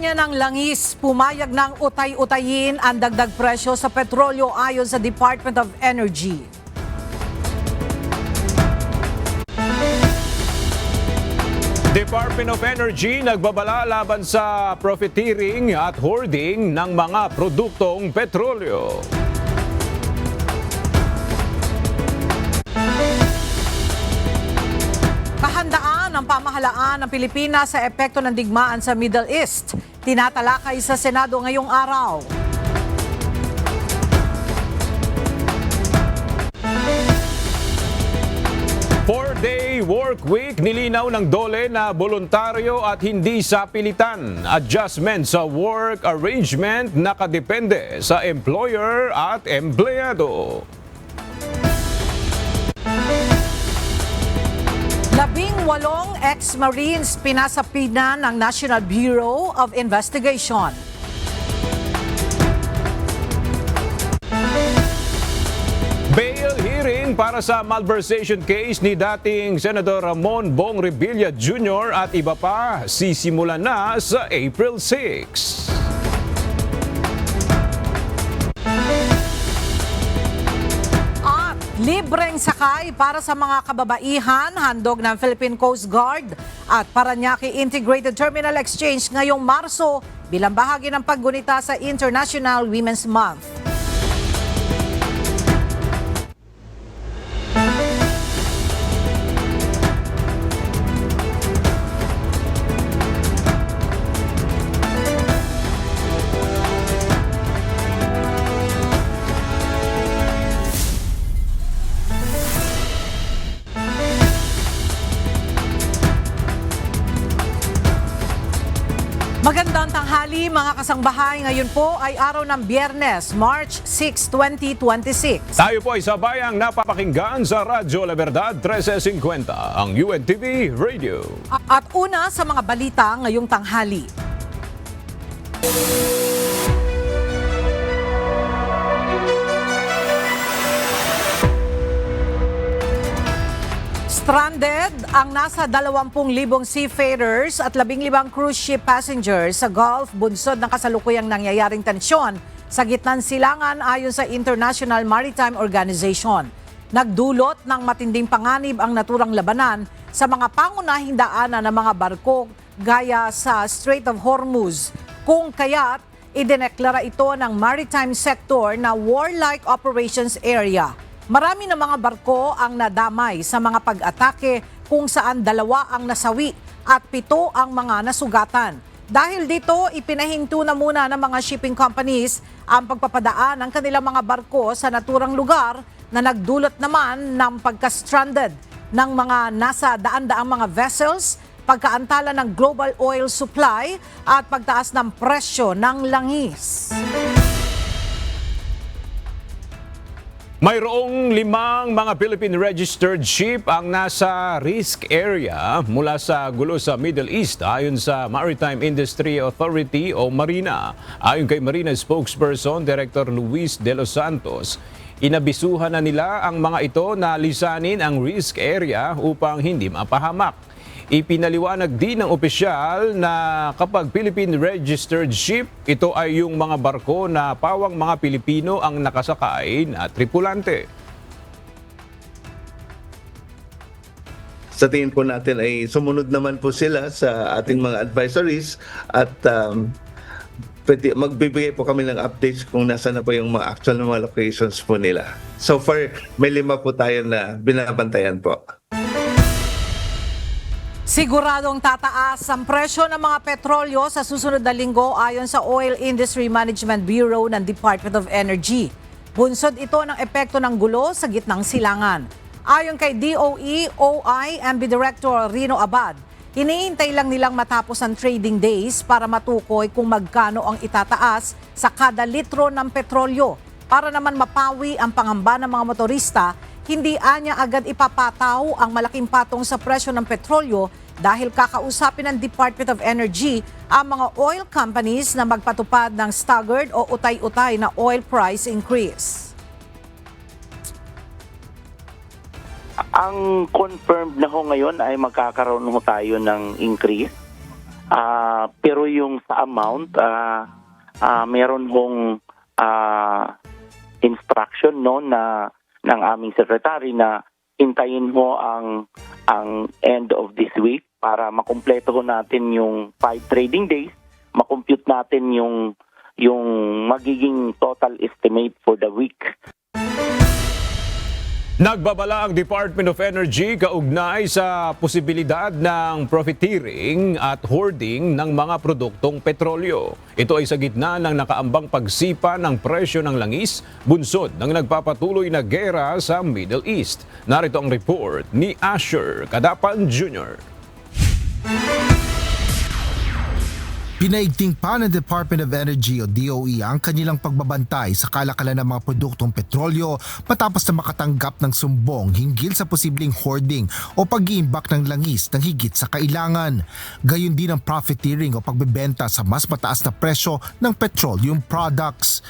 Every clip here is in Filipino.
Kumpanya ng langis pumayag ng utay-utayin ang dagdag presyo sa petrolyo ayon sa Department of Energy. Department of Energy nagbabala laban sa profiteering at hoarding ng mga produktong petrolyo. Kahandaan ng pamahalaan ng Pilipinas sa epekto ng digmaan sa Middle East. Tinatalakay sa Senado ngayong araw. Four-day work week, nilinaw ng DOLE na voluntaryo at hindi sa pilitan. Adjustment sa work arrangement nakadepende sa employer at empleyado. 18 ex-Marines pinasapinan ng National Bureau of Investigation. Bail hearing para sa malversation case ni dating Senador Ramon Bong Revilla Jr. at iba pa sisimulan na sa April 6. At libreng sakay para sa mga kababaihan, handog ng Philippine Coast Guard at Parañaque Integrated Terminal Exchange ngayong Marso bilang bahagi ng paggunita sa International Women's Month. Magandang tanghali mga kasangbahay. Ngayon po ay araw ng Biyernes, March 6, 2026. Tayo po ay sabayang napapakinggan sa Radyo La Verdad 1350, ang UNTV Radio. At una sa mga balita ngayong tanghali. Stranded ang nasa 20,000 seafarers at 15 cruise ship passengers sa Gulf bunsod ng kasalukuyang nangyayaring tensyon sa gitnang silangan ayon sa International Maritime Organization. Nagdulot ng matinding panganib ang naturang labanan sa mga pangunahing daanan ng mga barko gaya sa Strait of Hormuz, kung kaya't idineklara ito ng maritime sector na warlike operations area. Marami na mga barko ang nadamay sa mga pag-atake kung saan 2 ang nasawi at 7 ang mga nasugatan. Dahil dito, ipinahinto na muna ng mga shipping companies ang pagpapadaan ng kanilang mga barko sa naturang lugar na nagdulot naman ng pagka-stranded ng mga nasa daan-daang mga vessels, pagkaantala ng global oil supply at pagtaas ng presyo ng langis. Mayroong 5 mga Philippine registered ship ang nasa risk area mula sa gulo sa Middle East ayon sa Maritime Industry Authority o Marina. Ayon kay Marina spokesperson Director Luis De Los Santos, inabisuhan na nila ang mga ito na lisanin ang risk area upang hindi mapahamak. Ipinaliwanag din ng opisyal na kapag Philippine registered ship, ito ay yung mga barko na pawang mga Pilipino ang nakasakay na tripulante. Sa tingin po natin ay sumunod naman po sila sa ating mga advisories at magbibigay po kami ng updates kung nasa na po yung mga actual na mga locations po nila. So far, may 5 po tayo na binabantayan po. Siguradong tataas ang presyo ng mga petrolyo sa susunod na linggo ayon sa Oil Industry Management Bureau ng Department of Energy. Bunsod ito ng epekto ng gulo sa gitnang silangan. Ayon kay DOE, OIMB Director Rino Abad, hinihintay lang nilang matapos ang trading days para matukoy kung magkano ang itataas sa kada litro ng petrolyo. Para naman mapawi ang pangamba ng mga motorista, hindi anya agad ipapataw ang malaking patong sa presyo ng petrolyo dahil kakausapin ng Department of Energy ang mga oil companies na magpatupad ng staggered o utay-utay na oil price increase. Ang confirmed na ho ngayon ay magkakaroon ho tayo ng increase Pero yung sa amount, meron hong instruction ng aming secretary na hintayin mo ang end of this week para makumpleto ho natin yung 5 trading days, makompute natin yung magiging total estimate for the week. Nagbabala ang Department of Energy kaugnay sa posibilidad ng profiteering at hoarding ng mga produktong petrolyo. Ito ay sa gitna ng nakaambang pagsipa ng presyo ng langis, bunsod ng nagpapatuloy na gera sa Middle East. Narito ang report ni Asher Kadapan Jr. Pinaigting pa ng Department of Energy o DOE ang kanilang pagbabantay sa kalakalan ng mga produktong petrolyo matapos na makatanggap ng sumbong hinggil sa posibleng hoarding o pag-iimbak ng langis ng higit sa kailangan. Gayon din ang profiteering o pagbebenta sa mas mataas na presyo ng petroleum products.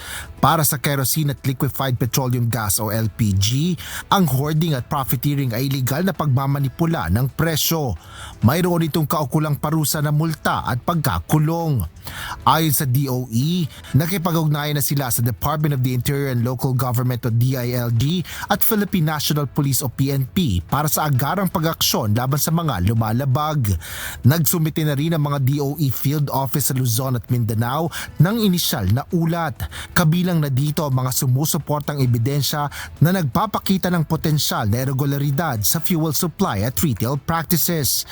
Para sa kerosene at liquefied petroleum gas o LPG, ang hoarding at profiteering ay illegal na pagmamanipula ng presyo. Mayroon itong kaukulang parusa na multa at pagkakulong. Ayon sa DOE, nakipag-ugnayan na sila sa Department of the Interior and Local Government o DILG at Philippine National Police o PNP para sa agarang pag-aksyon laban sa mga lumalabag. Nagsumite na rin ang mga DOE Field Office sa Luzon at Mindanao ng inisyal na ulat. Kabilang na dito ang mga sumusuportang ebidensya na nagpapakita ng potensyal na irregularidad sa fuel supply at retail practices.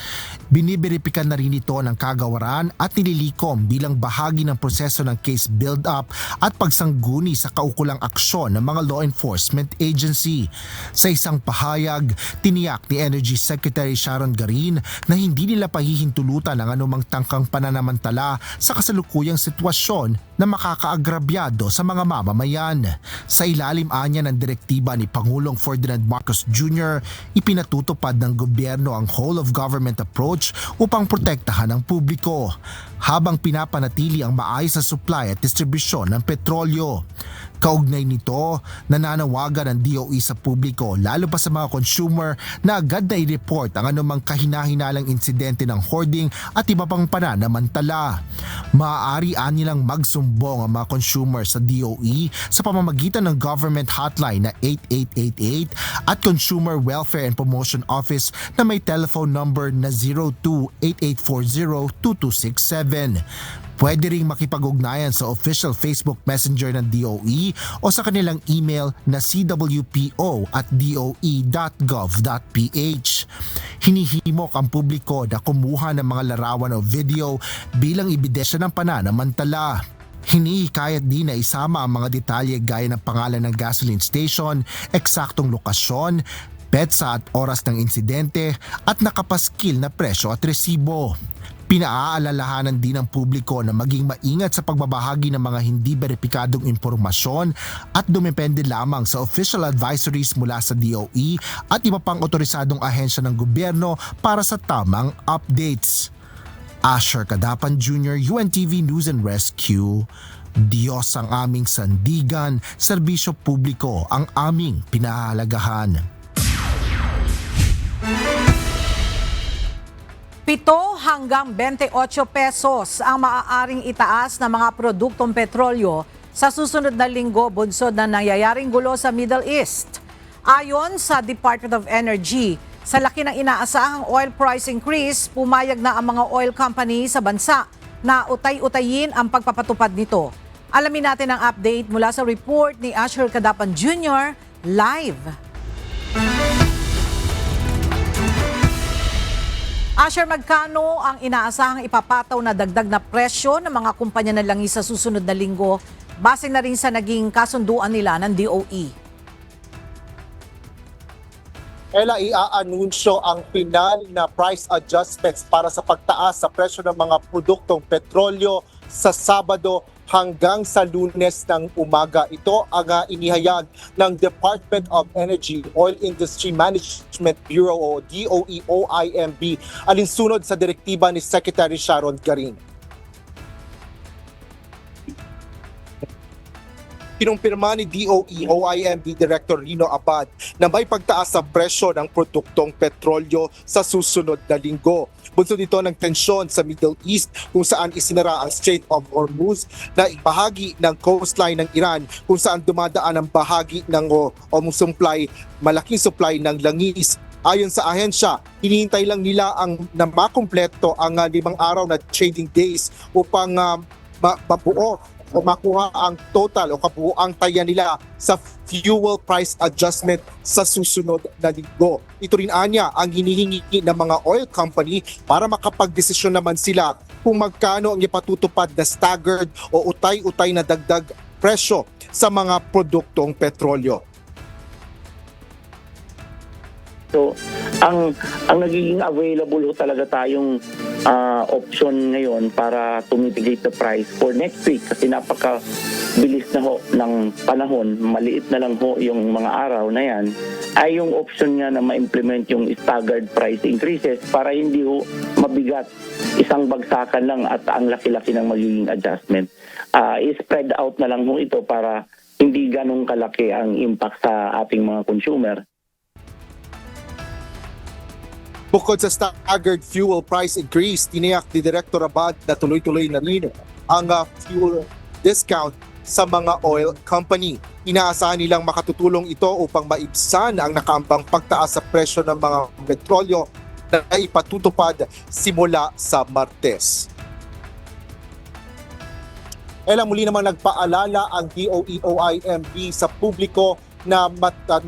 Biniberipikan na rin ito ng kagawaran at nililikom bilang bahagi ng proseso ng case build-up at pagsangguni sa kaukulang aksyon ng mga law enforcement agency. Sa isang pahayag, tiniyak ni Energy Secretary Sharon Garin na hindi nila pahihintulutan ang anumang tangkang pananamantala sa kasalukuyang sitwasyon na makakaagrabyado sa mga mamamayan. Sa ilalim anya ng direktiba ni Pangulong Ferdinand Marcos Jr., ipinatutupad ng gobyerno ang whole of government approach upang protektahan ang publiko, habang pinapanatili ang maayos na supply at distribusyon ng petrolyo. Kaugnay nito, nananawagan ang DOE sa publiko, lalo pa sa mga consumer, na agad na i-report ang anumang kahinahinalang insidente ng hoarding at iba pang pananamantala. Maaari nilang magsumbong ang mga consumer sa DOE sa pamamagitan ng government hotline na 8888 at Consumer Welfare and Promotion Office na may telephone number na 02-8840-2267. Pwede ring makipag-ugnayan sa official Facebook Messenger ng DOE o sa kanilang email na cwpo@doe.gov.ph. Hinihimok ang publiko na kumuha ng mga larawan o video bilang ebidensya ng pananamantala. Hinihikayat din na isama ang mga detalye gaya ng pangalan ng gasoline station, eksaktong lokasyon, petsa at oras ng insidente at nakapaskil na presyo at resibo. Pinaaalalahanan din ng publiko na maging maingat sa pagbabahagi ng mga hindi beripikadong impormasyon at dumepende lamang sa official advisories mula sa DOE at iba pang otorisadong ahensya ng gobyerno para sa tamang updates. Asher Kadapan Jr., UNTV News and Rescue. Diyos ang aming sandigan, serbisyo publiko ang aming pinahahalagahan. 7 hanggang 28 pesos ang maaaring itaas ng mga produktong petrolyo sa susunod na linggo bunsod na nangyayaring gulo sa Middle East. Ayon sa Department of Energy, sa laki ng inaasahang oil price increase, pumayag na ang mga oil company sa bansa na utay-utayin ang pagpapatupad nito. Alamin natin ang update mula sa report ni Asher Kadapan Jr. live. Asher, magkano ang inaasahang ipapataw na dagdag na presyo ng mga kumpanya ng langis sa susunod na linggo base na rin sa naging kasunduan nila ng DOE? Ella, iaanunsyo ang final na price adjustments para sa pagtaas sa presyo ng mga produktong petrolyo sa Sabado hanggang sa Lunes ng umaga. Ito ang inihayag ng Department of Energy Oil Industry Management Bureau o DOE-OIMB alinsunod sa direktiba ni Secretary Sharon Garin. kinumpirma ni DOE OIMB Director Rino Abad na may pagtaas sa presyo ng produktong petrolyo sa susunod na linggo. Bunsod ito ng tensyon sa Middle East kung saan isinara ang Strait of Hormuz na bahagi ng coastline ng Iran kung saan dumadaan ang bahagi ng malaking supply ng langis. Ayon sa ahensya, hinihintay lang nila na makumpleto ang 5 araw na trading days upang mabuo o makuha ang total o kabuuang taya nila sa fuel price adjustment sa susunod na linggo. Ito rin anya ang hinihingi ng mga oil company para makapagdesisyon naman sila kung magkano ang ipatutupad na staggered o utay-utay na dagdag presyo sa mga produktong petrolyo. So, ang nagiging available ho talaga tayong option ngayon para to mitigate the price for next week kasi napaka-bilis na ho ng panahon, maliit na lang ho yung mga araw na yan, ay yung option nga na ma-implement yung staggered price increases para hindi ho mabigat isang bagsakan lang at ang laki-laki ng magiging adjustment. I-spread out na lang ho ito para hindi ganong kalaki ang impact sa ating mga consumer. Bukod sa staggered fuel price increase, tiniyak ni Director Abad na tuloy-tuloy na rin ang fuel discount sa mga oil company. Inaasahan nilang makatutulong ito upang maibsan ang nakaambang pagtaas sa presyo ng mga petrolyo na ipatutupad simula sa Martes. Muli namang nagpaalala ang DOE OIMB sa publiko na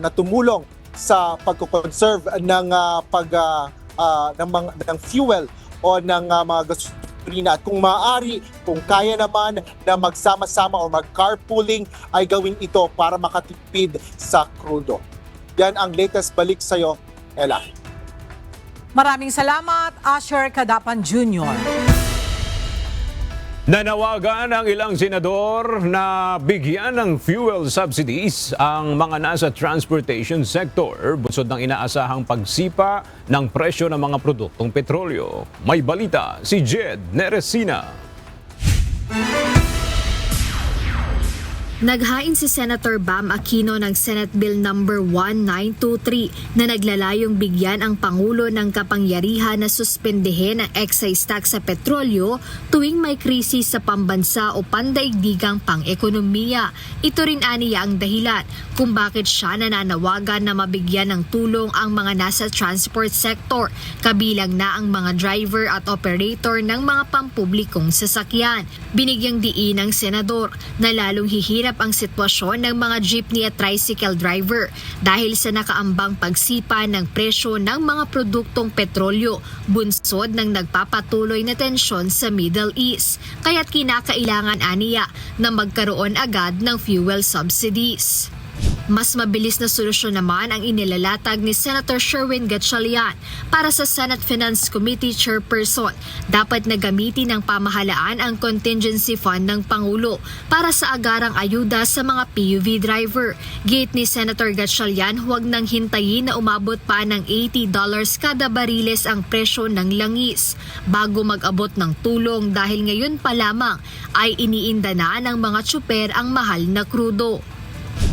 tumulong sa pagko-conserve ng ng fuel o ng mga gasolina at kung maaari, kung kaya naman na magsama-sama o mag-carpooling ay gawin ito para makatipid sa krudo. Yan ang latest balik sa'yo, Ella. Maraming salamat, Asher Cadapan Jr. Nanawagan ang ilang senador na bigyan ng fuel subsidies ang mga nasa transportation sector bunsod ng inaasahang pagsipa ng presyo ng mga produktong petrolyo. May balita si Jed Neresina. Naghain si Senator Bam Aquino ng Senate Bill No. 1923 na naglalayong bigyan ang Pangulo ng kapangyarihan na suspendehin ang excise tax sa petrolyo tuwing may krisis sa pambansa o pandaigdigang pang-ekonomiya. Ito rin aniya ang dahilan kung bakit siya nananawagan na mabigyan ng tulong ang mga nasa transport sector, kabilang na ang mga driver at operator ng mga pampublikong sasakyan. Binigyang diin ng senador na lalong hihirap ang sitwasyon ng mga jeepney at tricycle driver dahil sa nakaambang pagsipa ng presyo ng mga produktong petrolyo, bunsod ng nagpapatuloy na tensyon sa Middle East. Kaya't kinakailangan aniya na magkaroon agad ng fuel subsidies. Mas mabilis na solusyon naman ang inilalatag ni Senator Sherwin Gatchalian para sa Senate Finance Committee Chairperson. Dapat na gamitin ng pamahalaan ang contingency fund ng Pangulo para sa agarang ayuda sa mga PUV driver. Gate ni Senator Gatchalian, huwag nang hintayin na umabot pa ng $80 kada bariles ang presyo ng langis bago mag-abot ng tulong dahil ngayon pa lamang ay iniinda na ng mga tsuper ang mahal na krudo.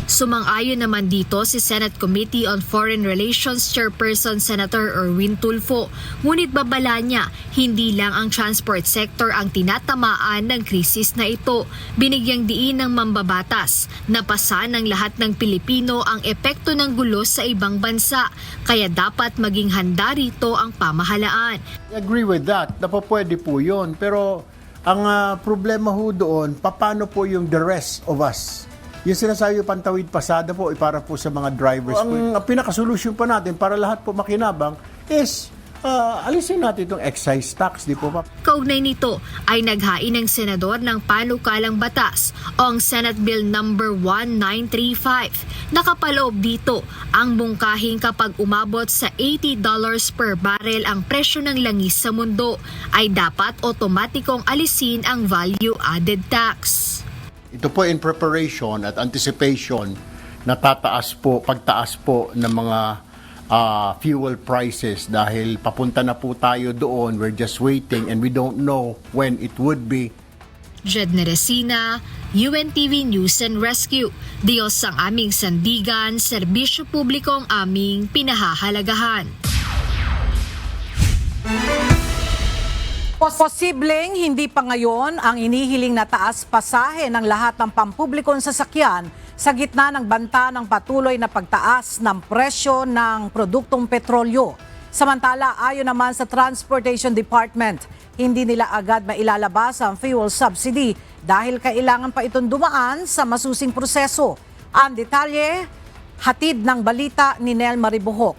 Sumang-ayon naman dito si Senate Committee on Foreign Relations Chairperson Senator Erwin Tulfo. Ngunit babala niya, hindi lang ang transport sector ang tinatamaan ng krisis na ito. Binigyang diin ng mambabatas na pasa ng lahat ng Pilipino ang epekto ng gulo sa ibang bansa. Kaya dapat maging handa rito ang pamahalaan. I agree with that. Pwede po yun. Pero ang problema ho doon, paano po yung the rest of us? Yung sinasabi pantawid pasada po para po sa mga drivers. Ang pinakasolusyon pa natin para lahat po makinabang is alisin natin itong excise tax, di po ba? Kaugnay nito ay naghain ng senador ng panukalang batas o ang Senate Bill No. 1935. Nakapaloob dito ang mungkahing kapag umabot sa $80 per barrel ang presyo ng langis sa mundo ay dapat otomatikong alisin ang value-added tax. Ito po in preparation at anticipation na pagtaas po ng mga fuel prices dahil papunta na po tayo doon. We're just waiting and we don't know when it would be. Jed Neresina, UNTV News and Rescue. Diyos ang aming sandigan, serbisyo publiko ang aming pinahahalagahan. Posibleng hindi pa ngayon ang inihiling na taas pasahe ng lahat ng pampublikong sasakyan sa gitna ng banta ng patuloy na pagtaas ng presyo ng produktong petrolyo. Samantala, ayon naman sa Transportation Department, hindi nila agad mailalabas ang fuel subsidy dahil kailangan pa itong dumaan sa masusing proseso. Ang detalye, hatid ng balita ni Nel Maribuhok.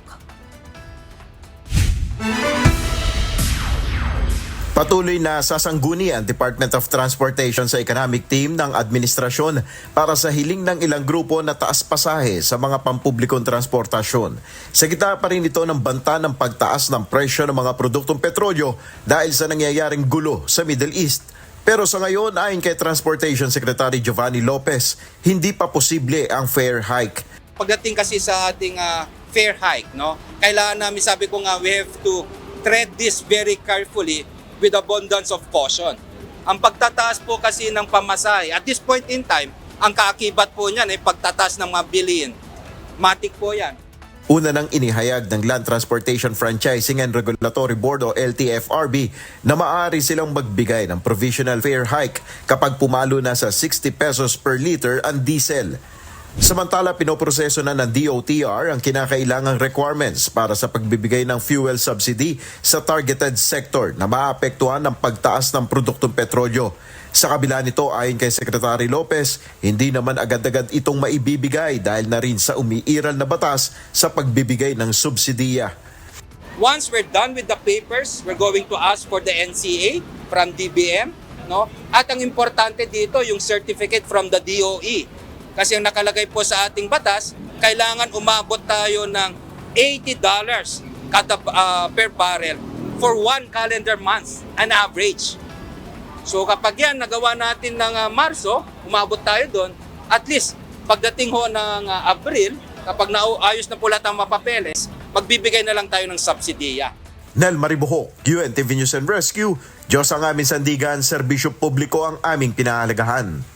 Patuloy na sasangguni ang Department of Transportation sa economic team ng administrasyon para sa hiling ng ilang grupo na taas pasahe sa mga pampublikong transportasyon. Sa gitna pa rin ito ng banta ng pagtaas ng presyo ng mga produktong petrolyo dahil sa nangyayaring gulo sa Middle East. Pero sa ngayon, ayon kay Transportation Secretary Giovanni Lopez, hindi pa posible ang fare hike. Pagdating kasi sa ating fare hike, no, kailangan namin, sabi ko nga, we have to tread this very carefully with abundance of caution. Ang pagtataas po kasi ng pamasahe, at this point in time, ang kaakibat po niyan ay pagtataas ng mga bilihin. Matik po yan. Una nang inihayag ng Land Transportation Franchising and Regulatory Board o LTFRB na maaari silang magbigay ng provisional fare hike kapag pumalo na sa 60 pesos per liter ang diesel. Samantala, pinoproseso na ng DOTR ang kinakailangang requirements para sa pagbibigay ng fuel subsidy sa targeted sector na maapektuhan ng pagtaas ng produktong petrolyo. Sa kabila nito, ayon kay Secretary Lopez, hindi naman agad-agad itong maibibigay dahil na rin sa umiiral na batas sa pagbibigay ng subsidiya. Once we're done with the papers, we're going to ask for the NCA from DBM, no? At ang importante dito, yung certificate from the DOE. Kasi ang nakalagay po sa ating batas, kailangan umabot tayo ng $80 per barrel for 1 calendar month, an average. So kapag yan, nagawa natin ng Marso, umabot tayo doon, at least pagdating ho ng Abril, kapag naayos na po lahat ang mapapeles, magbibigay na lang tayo ng subsidiya. Nel Maribuhok, UNTV News and Rescue, Diyos ang aming sandigan, serbisyo publiko ang aming pinahalagahan.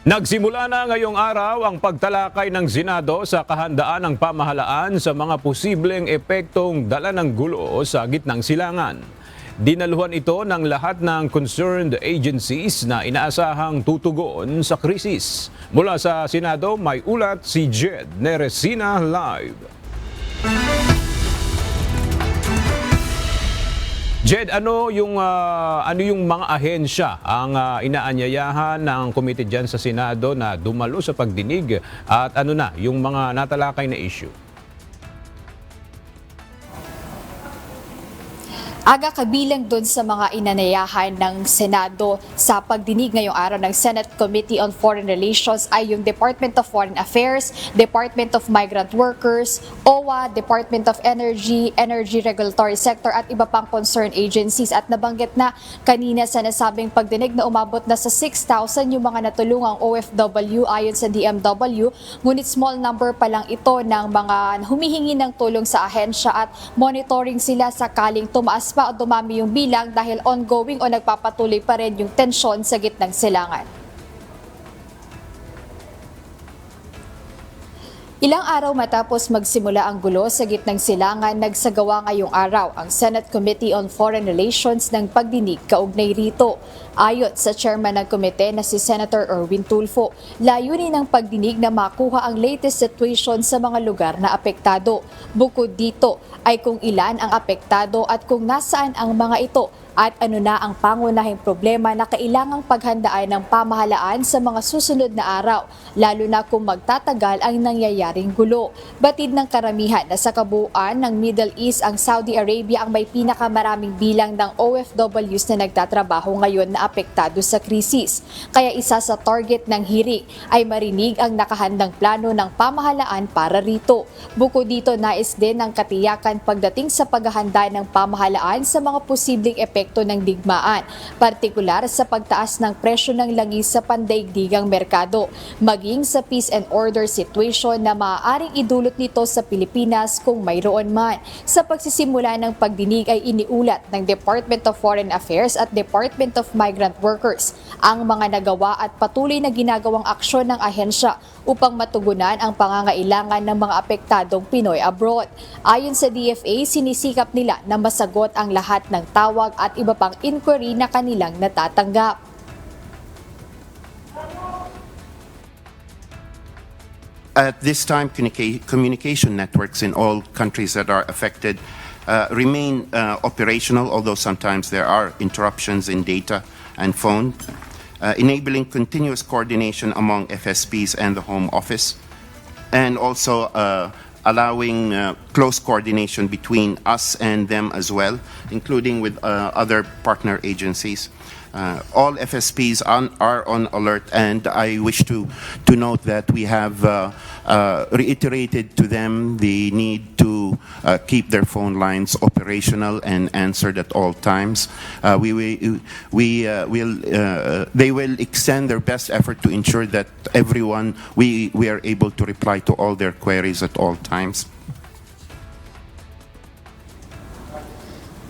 Nagsimula na ngayong araw ang pagtalakay ng Senado sa kahandaan ng pamahalaan sa mga posibleng epektong dala ng gulo sa gitnang silangan. Dinaluhan ito ng lahat ng concerned agencies na inaasahang tutugon sa krisis. Mula sa Senado, may ulat si Jed Neresina Live. Jed, ano yung mga ahensya ang inaanyayahan ng komite dyan sa Senado na dumalo sa pagdinig at ano na yung mga natalakay na issue? Aga kabilang doon sa mga inanayahan ng Senado sa pagdinig ngayong araw ng Senate Committee on Foreign Relations ay yung Department of Foreign Affairs, Department of Migrant Workers, OWA, Department of Energy, Energy Regulatory Sector at iba pang concerned agencies. At nabanggit na kanina sa nasabing pagdinig na umabot na sa 6,000 yung mga natulungang OFW ayon sa DMW, ngunit small number pa lang ito ng mga humihingi ng tulong sa ahensya at monitoring sila sakaling tumaas pa o dumami yung bilang dahil ongoing o nagpapatuloy pa rin yung tensyon sa gitnang silangan. Ilang araw matapos magsimula ang gulo sa gitnang silangan, nagsagawa ngayong araw ang Senate Committee on Foreign Relations ng pagdinig kaugnay rito. Ayon sa chairman ng komite na si Senator Erwin Tulfo, layunin ng pagdinig na makuha ang latest situation sa mga lugar na apektado. Bukod dito ay kung ilan ang apektado at kung nasaan ang mga ito at ano na ang pangunahing problema na kailangang paghandaan ng pamahalaan sa mga susunod na araw, lalo na kung magtatagal ang nangyayaring gulo. Batid ng karamihan na sa kabuuan ng Middle East, ang Saudi Arabia ang may pinakamaraming bilang ng OFWs na nagtatrabaho ngayon na apektado sa krisis. Kaya isa sa target ng hearing ay marinig ang nakahandang plano ng pamahalaan para rito. Bukod dito, nais din ng katiyakan pagdating sa paghahanda ng pamahalaan sa mga posibleng epekto epekto ng digmaan, partikular sa pagtaas ng presyo ng langis sa pandaigdigang merkado, maging sa peace and order situation na maaaring idulot nito sa Pilipinas kung mayroon man. Sa pagsisimula ng pagdinig ay iniulat ng Department of Foreign Affairs at Department of Migrant Workers ang mga nagawa at patuloy na ginagawang aksyon ng ahensya upang matugunan ang pangangailangan ng mga apektadong Pinoy abroad. Ayon sa DFA, sinisikap nila na masagot ang lahat ng tawag at iba pang inquiry na kanilang natatanggap. At this time, communication networks in all countries that are affected remain operational, although sometimes there are interruptions in data and phone, enabling continuous coordination among FSPs and the Home Office, and also allowing close coordination between us and them as well, including with other partner agencies. All FSPs are on alert, and I wish to note that we have reiterated to them the need to keep their phone lines operational and answered at all times. They will extend their best effort to ensure that we are able to reply to all their queries at all times.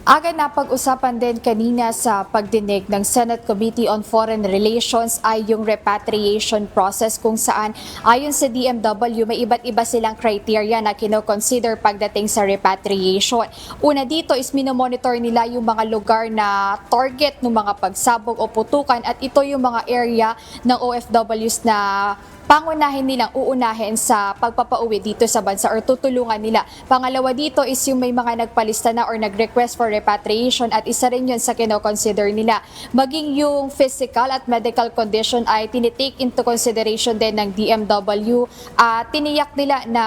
Agad na pag-usapan din kanina sa pagdinig ng Senate Committee on Foreign Relations ay yung repatriation process kung saan ayon sa DMW may iba't iba silang criteria na kino-consider pagdating sa repatriation. Una dito is minomonitor nila yung mga lugar na target ng mga pagsabog o putukan at ito yung mga area ng OFWs na pangunahin nilang uunahin sa pagpapauwi dito sa bansa or tutulungan nila. Pangalawa dito is yung may mga nagpalista na or nag-request for repatriation at isa rin yun sa kino-consider nila. Maging yung physical at medical condition ay tinitake into consideration din ng DMW at tiniyak nila na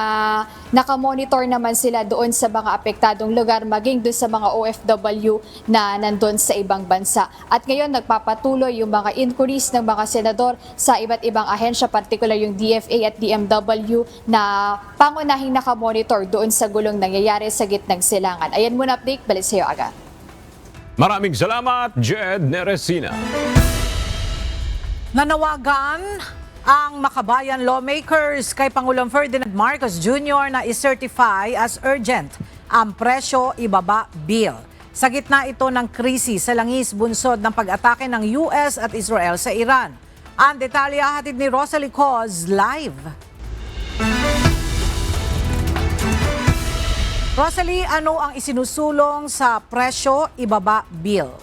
nakamonitor naman sila doon sa mga apektadong lugar maging doon sa mga OFW na nandun sa ibang bansa. At ngayon nagpapatuloy yung mga inquiries ng mga senador sa iba't ibang ahensya, particular yung DFA at DMW na pangunahing nakamonitor doon sa gulong nangyayari sa gitnang silangan. Ayan muna update, balik sa iyo agad. Maraming salamat, Jed Neresina. Nanawagan ang Makabayan lawmakers kay Pangulong Ferdinand Marcos Jr. na i-certify as urgent ang presyo ibaba bill. Sa gitna ito ng krisis sa langis bunsod ng pag-atake ng US at Israel sa Iran. Ang detalye hatid ni Rosalie Coz live. Rosalie, ano ang isinusulong sa presyo ibaba bill?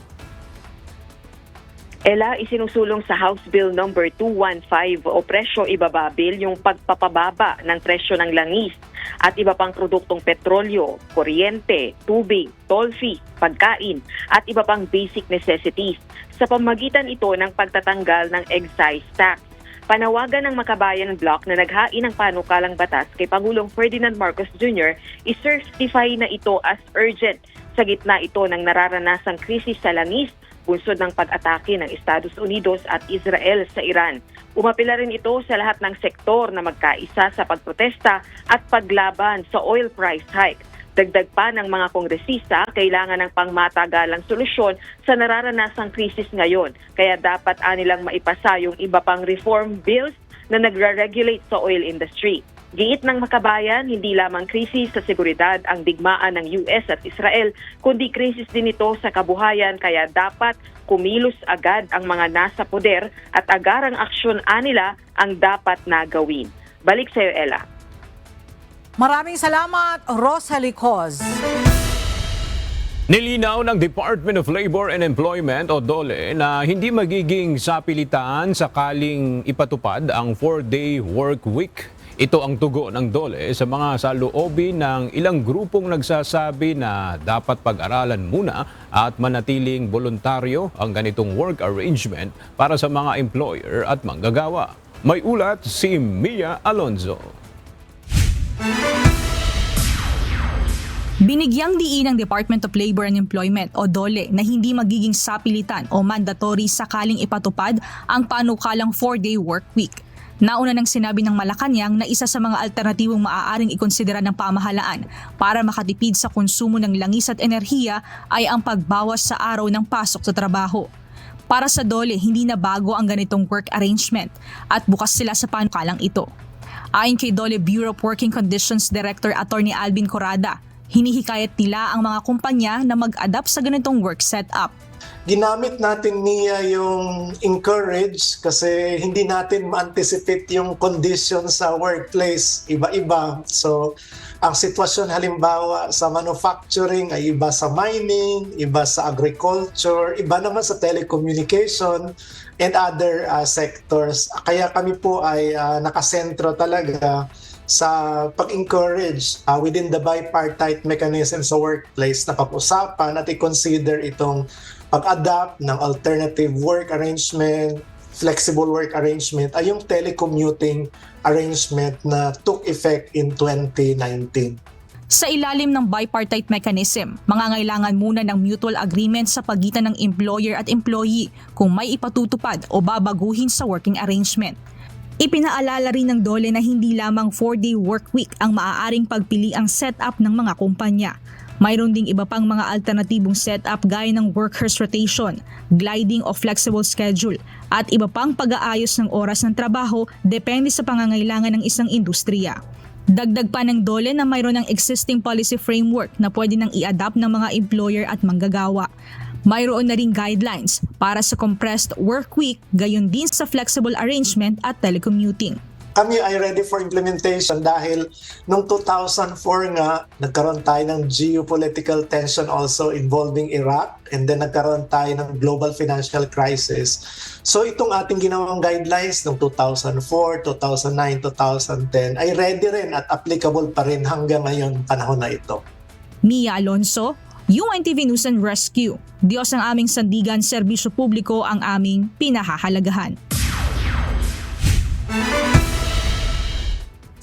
Ella, isinusulong sa House Bill number 215 o presyo ibaba bill yung pagpapababa ng presyo ng langis at iba pang produktong petrolyo, kuryente, tubig, toll fee, pagkain at iba pang basic necessities sa pamamagitan ito ng pagtatanggal ng excise tax. Panawagan ng Makabayan Bloc na naghain ng panukalang batas kay Pangulong Ferdinand Marcos Jr. i-certify na ito as urgent sa gitna ito ng nararanasang krisis sa langis bunsod ng pag-atake ng Estados Unidos at Israel sa Iran. Umapila rin ito sa lahat ng sektor na magkaisa sa pagprotesta at paglaban sa oil price hike. Dagdag pa ng mga kongresista, kailangan ng pangmatagalang solusyon sa nararanasang krisis ngayon. Kaya dapat anilang maipasa yung iba pang reform bills na nagre-regulate sa oil industry. Giit ng Makabayan, hindi lamang krisis sa seguridad ang digmaan ng US at Israel, kundi krisis din ito sa kabuhayan kaya dapat kumilos agad ang mga nasa poder at agarang aksyon anila ang dapat na gawin. Balik sa iyo, Ella. Maraming salamat, Rosalie Coz. Nilinaw ng Department of Labor and Employment o DOLE na hindi magiging sapilitan sakaling ipatupad ang 4-day work week. Ito ang tugo ng DOLE sa mga saloobin ng ilang grupong nagsasabi na dapat pag-aralan muna at manatiling voluntaryo ang ganitong work arrangement para sa mga employer at manggagawa. May ulat si Mia Alonzo. Binigyang diin ng Department of Labor and Employment o DOLE na hindi magiging sapilitan o mandatory sakaling ipatupad ang panukalang 4-day work week. Nauna nang sinabi ng Malacanang na isa sa mga alternatibong maaaring ikonsidera ng pamahalaan para makatipid sa konsumo ng langis at enerhiya ay ang pagbawas sa araw ng pasok sa trabaho. Para sa DOLE, hindi na bago ang ganitong work arrangement at bukas sila sa panukalang ito. Ayon kay DOLE Bureau of Working Conditions Director Attorney Alvin Corrada, hinihikayat nila ang mga kumpanya na mag-adapt sa ganitong work setup. Ginamit natin niya yung encourage kasi hindi natin ma-anticipate yung condition sa workplace, iba-iba. So, ang sitwasyon halimbawa sa manufacturing ay iba sa mining, iba sa agriculture, iba naman sa telecommunication and other sectors. Kaya kami po ay nakasentro talaga sa pag-encourage within the bipartite mechanism sa workplace na pag-usapan at i-consider itong pag-adapt ng alternative work arrangement, flexible work arrangement ay yung telecommuting arrangement na took effect in 2019. Sa ilalim ng bipartite mechanism, mangangailangan muna ng mutual agreement sa pagitan ng employer at employee kung may ipatutupad o babaguhin sa working arrangement. Ipinaalala rin ng DOLE na hindi lamang 4-day work week ang maaaring pagpiliang setup ng mga kumpanya. Mayroon ding iba pang mga alternatibong setup gaya ng workers rotation, gliding o flexible schedule at iba pang pag-aayos ng oras ng trabaho depende sa pangangailangan ng isang industriya. Dagdag pa ng DOLE na mayroon ng existing policy framework na pwede nang i-adapt ng mga employer at manggagawa. Mayroon na ring guidelines para sa compressed work week, gayon din sa flexible arrangement at telecommuting. Kami ay ready for implementation dahil noong 2004 nga, nagkaroon tayo ng geopolitical tension also involving Iraq and then nagkaroon tayo ng global financial crisis. So itong ating ginawang guidelines noong 2004, 2009, 2010 ay ready rin at applicable pa rin hanggang ngayon panahon na ito. Mia Alonso, UNTV News and Rescue. Diyos ang aming sandigan, serbisyo publiko ang aming pinahahalagahan.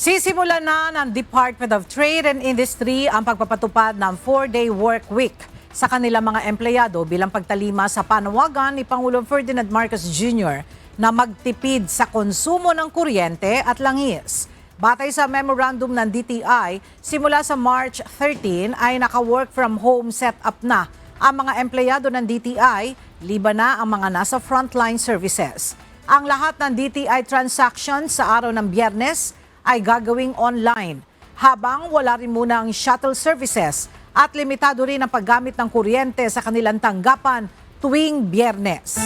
Sisimulan na ng Department of Trade and Industry ang pagpapatupad ng 4-day work week sa kanilang mga empleyado bilang pagtalima sa panawagan ni Pangulong Ferdinand Marcos Jr. na magtipid sa konsumo ng kuryente at langis. Batay sa memorandum ng DTI, simula sa March 13 ay naka-work from home setup na ang mga empleyado ng DTI, liban na ang mga nasa frontline services. Ang lahat ng DTI transactions sa araw ng Biyernes ay gagawing online, habang wala rin muna ang shuttle services at limitado rin ang paggamit ng kuryente sa kanilang tanggapan tuwing Biyernes.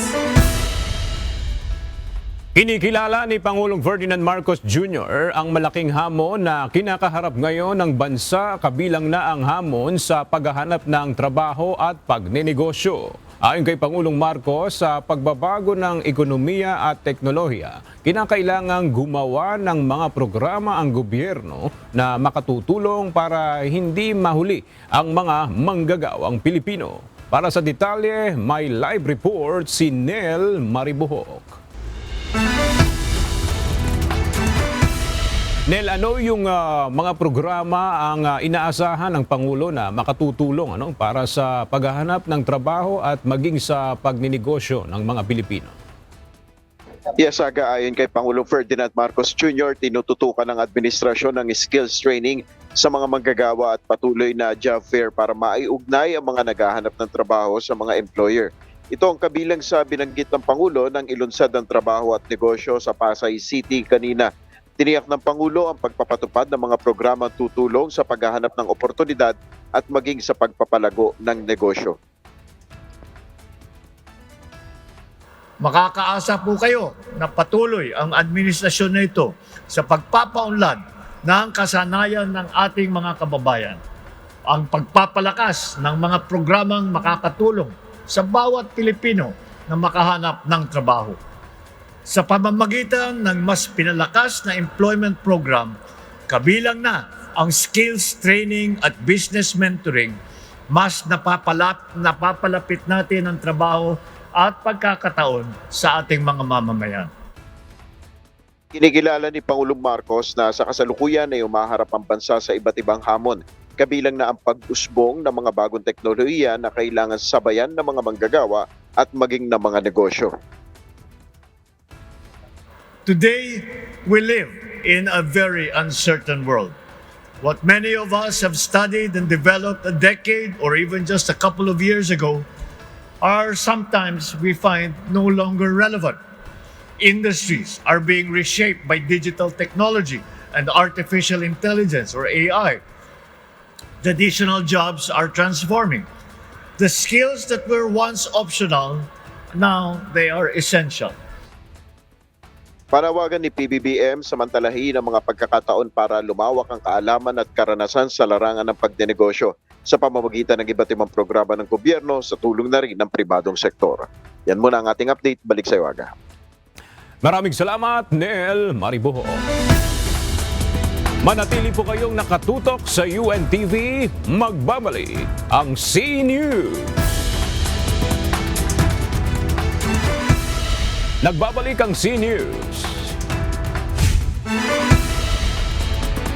Kinikilala ni Pangulong Ferdinand Marcos Jr. ang malaking hamon na kinakaharap ngayon ng bansa, kabilang na ang hamon sa paghahanap ng trabaho at pagninegosyo. Ayon kay Pangulong Marcos, sa pagbabago ng ekonomiya at teknolohiya, kinakailangang gumawa ng mga programa ang gobyerno na makatutulong para hindi mahuli ang mga manggagawang Pilipino. Para sa detalye, may live report si Nel Maribuhok. Nel, ano yung mga programa ang inaasahan ng Pangulo na makatutulong para sa paghahanap ng trabaho at maging sa pagninegosyo ng mga Pilipino? Yes, Aga, ayon kay Pangulong Ferdinand Marcos Jr., tinututukan ng administrasyon ng skills training sa mga manggagawa at patuloy na job fair para maiugnay ang mga naghahanap ng trabaho sa mga employer. Ito ang kabilang sa binanggit ng Pangulo ng ilunsad ng trabaho at negosyo sa Pasay City kanina. Tiniyak ng Pangulo ang pagpapatupad ng mga programang tutulong sa paghahanap ng oportunidad at maging sa pagpapalago ng negosyo. Makakaasa po kayo na patuloy ang administrasyon na ito sa pagpapaunlad ng kasanayan ng ating mga kababayan. Ang pagpapalakas ng mga programang makakatulong sa bawat Pilipino na makahanap ng trabaho. Sa pamamagitan ng mas pinalakas na employment program, kabilang na ang skills training at business mentoring, mas napapalapit natin ang trabaho at pagkakataon sa ating mga mamamayan. Kinikilala ni Pangulong Marcos na sa kasalukuyan ay umaharap ang bansa sa iba't ibang hamon, kabilang na ang pag-usbong ng mga bagong teknolohiya na kailangan sabayan ng mga manggagawa at maging ng mga negosyo. Today, we live in a very uncertain world. What many of us have studied and developed a decade or even just a couple of years ago are sometimes we find no longer relevant. Industries are being reshaped by digital technology and artificial intelligence or AI. Traditional jobs are transforming. The skills that were once optional, now they are essential. Panawagan ni PBBM samantalahin ang mga pagkakataon para lumawak ang kaalaman at karanasan sa larangan ng pagdenegosyo sa pamamagitan ng iba't ibang programa ng gobyerno sa tulong na rin ng pribadong sektor. Yan muna ang ating update. Balik sa iyo, Aga. Maraming salamat, Nel Mariboho. Manatili po kayong nakatutok sa UNTV. Magbabalik ang C-News. Nagbabalik ang C-News.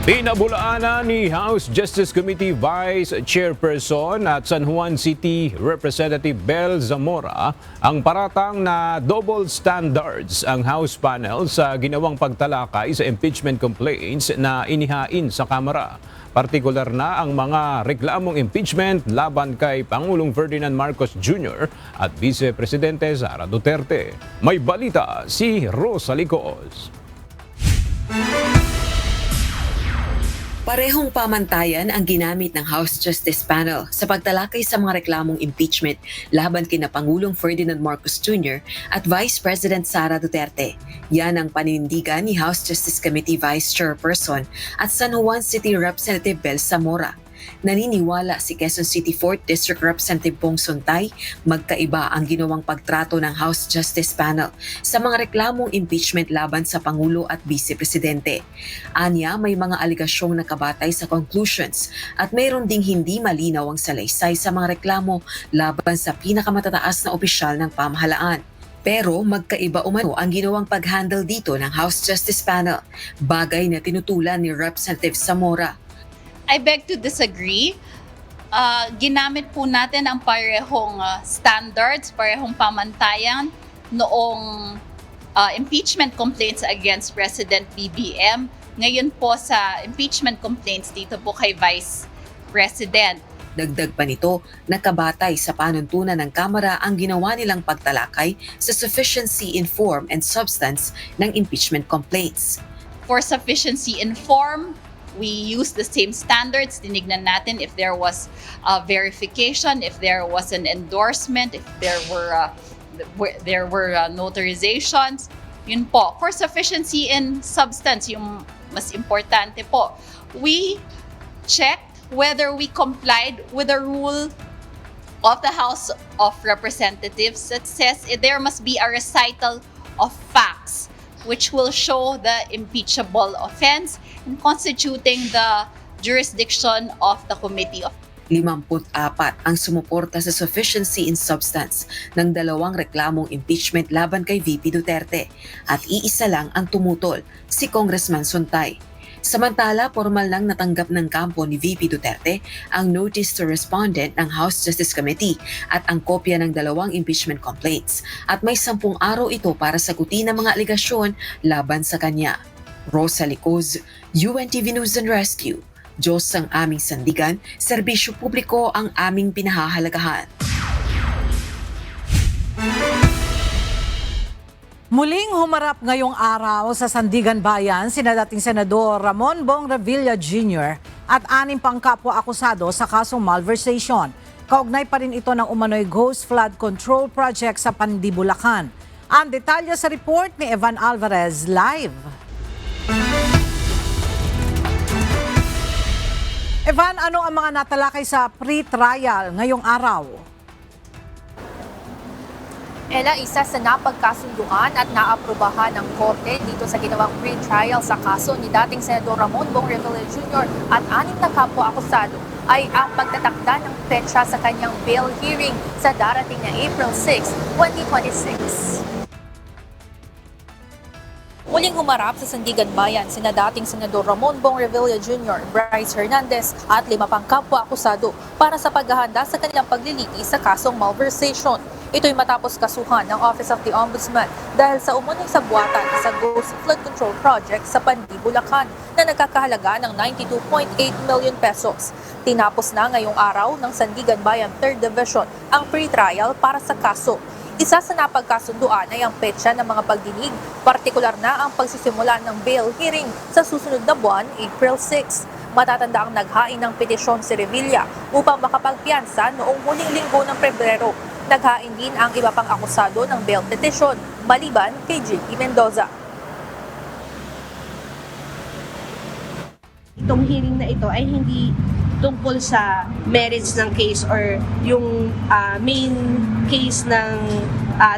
Pinabulaanan ni House Justice Committee Vice Chairperson at San Juan City Representative Bel Zamora ang paratang na double standards ang House panel sa ginawang pagtalakay sa impeachment complaints na inihain sa Kamara. Partikular na ang mga reklamong impeachment laban kay Pangulong Ferdinand Marcos Jr. at Vice Presidente Sara Duterte. May balita si Rosa Licos. Parehong pamantayan ang ginamit ng House Justice Panel sa pagtalakay sa mga reklamong impeachment laban kina Pangulong Ferdinand Marcos Jr. at Vice President Sara Duterte. Yan ang paninindigan ni House Justice Committee Vice Chairperson at San Juan City Representative Bel Zamora. Naniniwala si Quezon City 4th District Representative Bong Sontay magkaiba ang ginawang pagtrato ng House Justice Panel sa mga reklamong impeachment laban sa Pangulo at Vice Presidente. Anya, may mga aligasyong nakabatay sa conclusions at mayroon ding hindi malinaw ang salaysay sa mga reklamo laban sa pinakamatataas na opisyal ng pamahalaan. Pero magkaiba umano ang ginawang pag-handle dito ng House Justice Panel, bagay na tinutulan ni Representative Zamora. I beg to disagree. Ginamit po natin ang parehong standards, parehong pamantayan noong impeachment complaints against President BBM. Ngayon po sa impeachment complaints dito po kay Vice President. Dagdag pa nito, nakabatay sa panuntunan ng Kamara ang ginawa nilang pagtalakay sa sufficiency in form and substance ng impeachment complaints. For sufficiency in form, we use the same standards. Tinignan natin if there was a verification, if there was an endorsement, if there were notarizations. Yun po. For sufficiency in substance, yung mas importante po, we checked whether we complied with the rule of the House of Representatives that says there must be a recital of facts which will show the impeachable offense and constituting the jurisdiction of the Committee of 54 ang sumuporta sa sufficiency in substance ng dalawang reklamong impeachment laban kay VP Duterte at iisa lang ang tumutol, si Congressman Sontay. Samantala, formal nang natanggap ng kampo ni VP Duterte ang notice to respondent ng House Justice Committee at ang kopya ng dalawang impeachment complaints at may 10 araw ito para sagutin ang mga aligasyon laban sa kanya. Rosa Licos, UNTV News and Rescue. Diyos ang aming sandigan, serbisyo publiko ang aming pinahahalagahan. Muling humarap ngayong araw sa Sandigan Bayan sina dating Senador Ramon Bong Revilla Jr. at 6 pang kapwa-akusado sa kasong malversation. Kaugnay pa rin ito ng umano'y Ghost Flood Control Project sa Pandibulacan. Ang detalye sa report ni Evan Alvarez live. Evan, ano ang mga natalakay sa pre-trial ngayong araw? Ella, isa sa napagkasunduan at naaprubahan ng korte dito sa ginawang pre-trial sa kaso ni dating Senador Ramon Bong Revilla Jr. at 6 na kapwa-akusado ay ang pagtatakda ng petsa sa kanyang bail hearing sa darating na April 6, 2026. Muling humarap sa Sandigan Bayan sina dating Senador Ramon Bong Revilla Jr., Bryce Hernandez at 5 pang kapwa-akusado para sa paghahanda sa kanilang paglilitis sa kasong malversation. Ito'y matapos kasuhan ng Office of the Ombudsman dahil sa umuning sabwatan sa Ghost Flood Control Project sa Pandi, Bulacan na nagkakahalaga ng 92.8 million pesos. Tinapos na ngayong araw ng Sandigan Bayan 3rd Division ang pre-trial para sa kaso. Isa sa napagkasunduan ay ang petsa ng mga pagdinig, partikular na ang pagsisimula ng bail hearing sa susunod na buwan, April 6. Matatanda ang naghain ng petisyon si Revilla upang makapagpiyansa noong huling linggo ng Pebrero. Naghain din ang iba pang akusado ng bail petition, maliban kay JP Mendoza. Itong hearing na ito ay hindi tungkol sa merits ng case or yung main case ng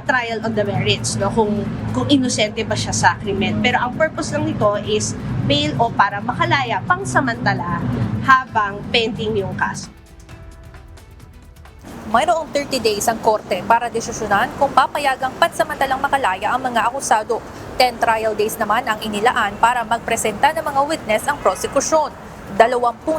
trial on the merits, no? Kung inosente ba siya sa krimen. Pero ang purpose lang nito is bail o para makalaya pangsamantala habang pending yung kaso. Mayroong 30 days ang korte para desisyonan kung papayagang pansamantalang makalaya ang mga akusado. 10 trial days naman ang inilaan para magpresenta ng mga witness ang prosekusyon. 20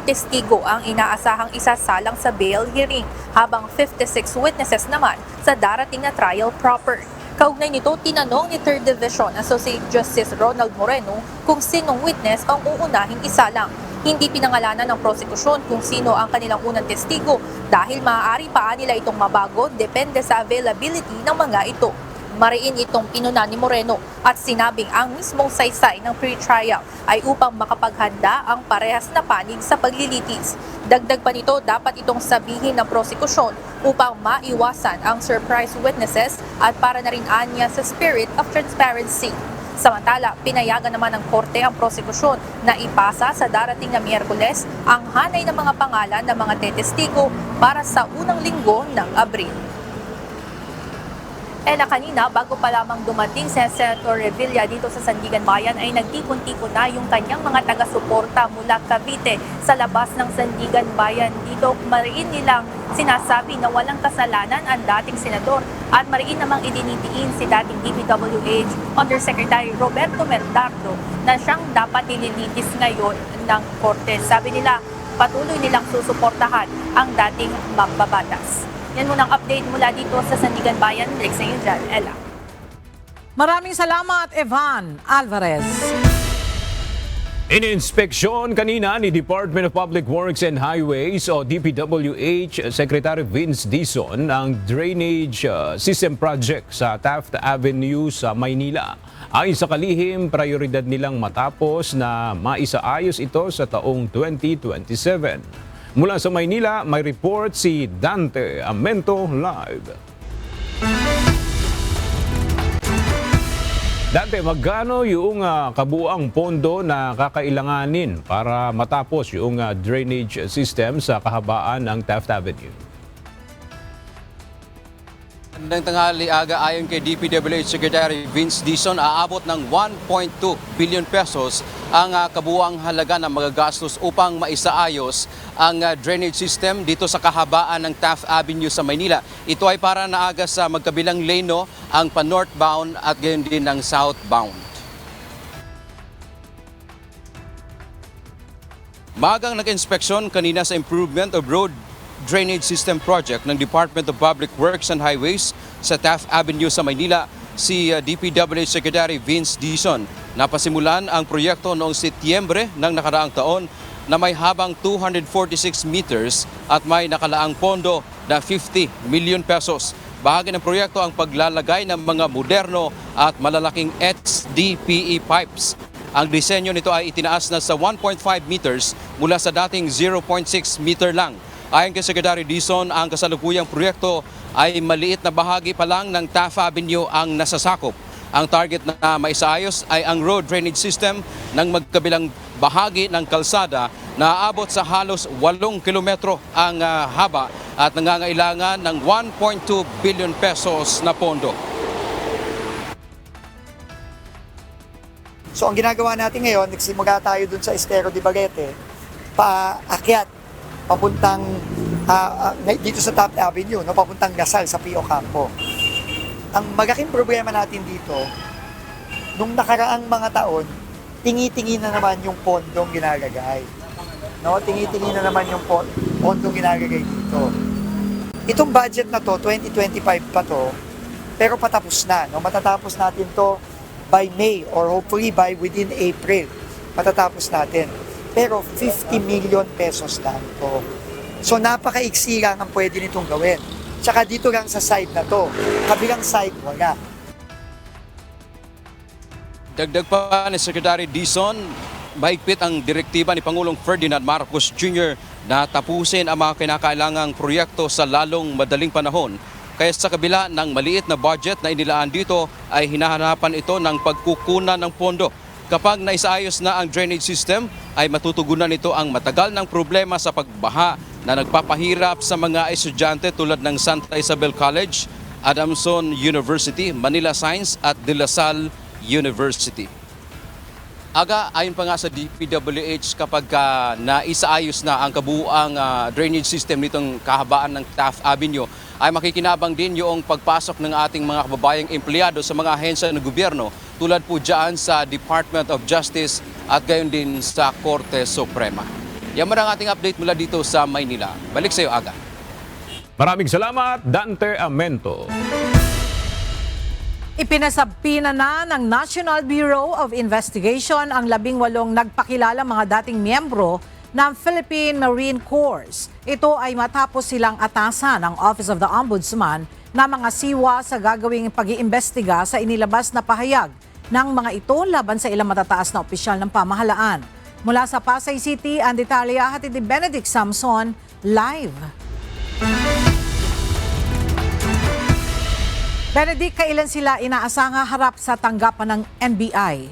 testigo ang inaasahang isasalang sa bail hearing, habang 56 witnesses naman sa darating na trial proper. Kaugnay nito, tinanong ni 3rd Division Associate Justice Ronald Moreno kung sinong witness ang uunahing isalang. Hindi pinangalanan ng prosekusyon kung sino ang kanilang unang testigo dahil maaari pa nila itong mabago depende sa availability ng mga ito. Mariin itong pinuna ni Moreno at sinabing ang mismong saysay ng pre-trial ay upang makapaghanda ang parehas na panig sa paglilitis. Dagdag pa nito, dapat itong sabihin ng prosekusyon upang maiwasan ang surprise witnesses at para na rin anya sa spirit of transparency. Samantala, pinayagan naman ng korte ang prosekusyon na ipasa sa darating na Miyerkules ang hanay ng mga pangalan ng mga tetestigo para sa unang linggo ng Abril. Kanina, bago pa lamang dumating si Senator Revilla dito sa Sandigan Bayan ay nagtipon-tipon na yung kanyang mga taga-suporta mula Cavite sa labas ng Sandigan Bayan. Dito mariin nilang sinasabi na walang kasalanan ang dating senador at mariin namang idinidiin si dating DPWH Undersecretary Roberto Merdardo na siyang dapat nililitis ngayon ng korte. Sabi nila, patuloy nilang susuportahan ang dating mambabatas. Yan muna ang update mula dito sa Sandigan Bayan. Balik sa inyo dyan, Ella. Maraming salamat, Evan Alvarez. Ininspeksyon kanina ni Department of Public Works and Highways o DPWH Secretary Vince Dizon ang drainage system project sa Taft Avenue sa Maynila. Ayon sa kalihim, prioridad nilang matapos na maisaayos ito sa taong 2027. Mula sa Maynila, may report si Dante Amento live. Dante, magkano yung kabuuang pondo na kakailanganin para matapos yung drainage system sa kahabaan ng Taft Avenue? Magandang tanghali, aga. Ayon kay DPWH Secretary Vince Dizon, aabot ng 1.2 billion pesos ang kabuuang halaga na magagastos upang maisaayos ang drainage system dito sa kahabaan ng Taft Avenue sa Maynila. Ito ay para naaga sa magkabilang lane ang pa-northbound at gayon din ng southbound. Maagang nag-inspeksyon kanina sa improvement of road drainage system project ng Department of Public Works and Highways sa Taft Avenue sa Maynila si DPWH Secretary Vince Dizon. Napasimulan ang proyekto noong Setyembre ng nakaraang taon na may habang 246 meters at may nakalaang pondo na 50 million pesos. Bahagi ng proyekto ang paglalagay ng mga moderno at malalaking HDPE pipes. Ang disenyo nito ay itinaas na sa 1.5 meters mula sa dating 0.6 meter lang. Ayon kay Secretary Dizon, ang kasalukuyang proyekto ay maliit na bahagi pa lang ng Taft Avenue ang nasasakop. Ang target na maisaayos ay ang road drainage system ng magkabilang bahagi ng kalsada na aabot sa halos 8 kilometro ang haba at nangangailangan ng 1.2 billion pesos na pondo. So ang ginagawa natin ngayon, nagsimula tayo dun sa Estero de Barrete, paakyat papuntang dito sa Taft Avenue, no, papuntang Gasal sa Pio Campo. Ang malaking problema natin dito, nung nakaraang mga taon, tingi-tingi na naman yung pondong ginagagay. No, tingi-tingi na naman yung pondong ginagagay dito. Itong budget na to, 2025 pa to, pero patapos na. No? Matatapos natin to by May or hopefully by within April. Matatapos natin. Pero 50 million pesos lang to. So napaka-iksi lang ang pwede nitong gawin. Tsaka dito lang sa side na to. Kabilang side, wala. Dagdag pa ni Secretary Dizon, mahigpit ang direktiba ni Pangulong Ferdinand Marcos Jr. na tapusin ang mga kinakailangang proyekto sa lalong madaling panahon. Kaya sa kabila ng maliit na budget na inilaan dito ay hinahanapan ito ng pagkukunan ng pondo. Kapag naisaayos na ang drainage system ay matutugunan nito ang matagal ng problema sa pagbaha na nagpapahirap sa mga estudyante tulad ng Santa Isabel College, Adamson University, Manila Science at De La Salle University. Aga, ayon pa nga sa DPWH, kapag naisaayos na ang kabuuang drainage system nitong kahabaan ng Taft Avenue, ay makikinabang din yung pagpasok ng ating mga kababayang empleyado sa mga ahensya ng gobyerno tulad po dyan sa Department of Justice at gayon din sa Korte Suprema. Yan man ang ating update mula dito sa Maynila. Balik sa iyo, Aga. Maraming salamat, Dante Amento. Ipinasabpina na ng National Bureau of Investigation ang 18 nagpakilala mga dating miyembro ng Philippine Marine Corps. Ito ay matapos silang atasan ng Office of the Ombudsman na mga siwa sa gagawing pag-iimbestiga sa inilabas na pahayag ng mga ito laban sa ilang matataas na opisyal ng pamahalaan. Mula sa Pasay City, ang detalya hatid ni Benedict Samson live. Benedict, kailan sila inaasang harap sa tanggapan ng NBI?